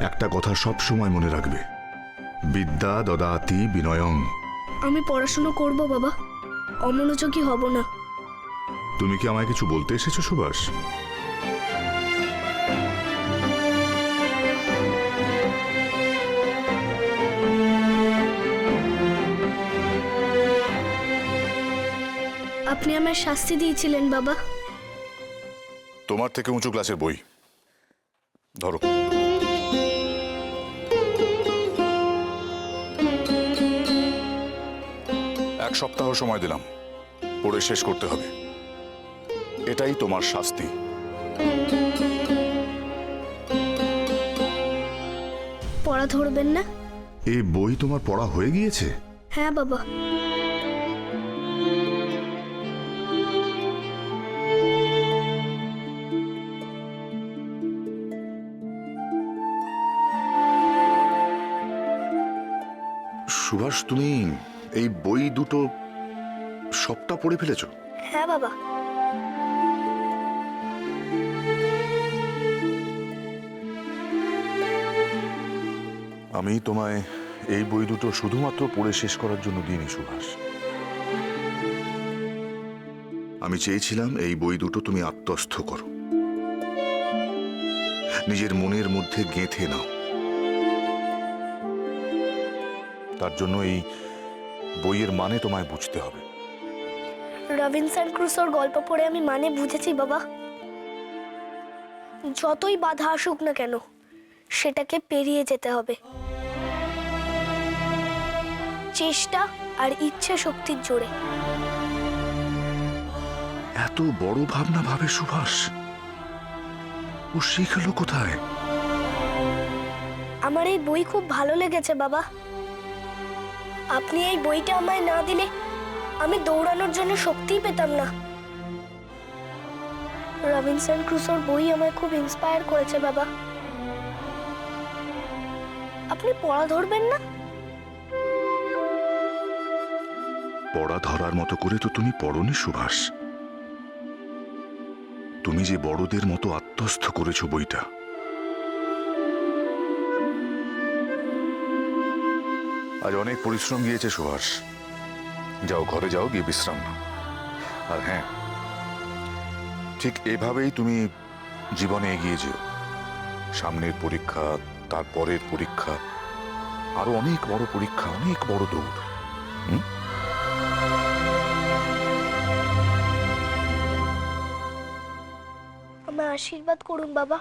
একটা কথা সব সময় মনে রাখবে, বিদ্যা দদাতি বিনয়ং। আমি পড়াশোনা করব বাবা, অমনোযোগী হব না। তুমি কি আমায় কিছু বলতে এসেছো সুভাষ? আপনি আমায় শাস্তি দিয়েছিলেন বাবা। তোমার থেকে উঁচু ক্লাসের বই ধরো। এক সপ্তাহ সময় দিলাম, পড়ে শেষ করতে হবে। এটাই তোমার শাস্তি। পড়া ধরবেন না? এই বই তোমার পড়া হয়ে গিয়েছে? হ্যাঁ বাবা। সুভাষ, তুমি এই বই দুটো সবটা পড়ে ফেলেছো? হ্যাঁ বাবা। আমি তোমায় এই বই দুটো শুধুমাত্র পড়ে শেষ করার জন্য দিইনি সুভাষ। আমি চেয়েছিলাম এই বই দুটো তুমি আত্মস্থ করো, নিজের মনের মধ্যে গেঁথে নাও। তার জন্য এই বইয়ের মানে তোমায় বুঝতে হবে। রবিনসন ক্রুসোর গল্প পড়ে আমি মানে বুঝেছি বাবা। যতই বাধা আসুক না কেন, সেটাকে পেরিয়ে যেতে হবে চেষ্টা আর ইচ্ছা শক্তির জোরে। এত বড় ভাবনা ভাবে সুভাষ, ও শিখলো কোথায়? আমার এই বই খুব ভালো লেগেছে বাবা। আপনি এই বইটা আমায় না দিলে আমি দৌড়ানোর জন্য শক্তিই পেতাম না। রবিনসন ক্রুসোর বই আমায় খুব ইন্সপায়ার করেছে বাবা। আপনি পড়া ধরবেন না? পড়া ধরার মতো করে তো তুমি পড়নি সুভাষ। তুমি যে বড়দের মতো আত্মস্থ করেছো বইটা। আজ অনেক পরিশ্রম গিয়েছে সুভাষ, যাও ঘরে যাও, গিয়ে বিশ্রাম নাও। আর হ্যাঁ, ঠিক এভাবেই তুমি জীবনে এগিয়ে যেও। সামনের পরীক্ষা, তারপরের পরীক্ষা, আরো অনেক বড় পরীক্ষা, অনেক বড় দৌড়। আমায় আশীর্বাদ করুন বাবা।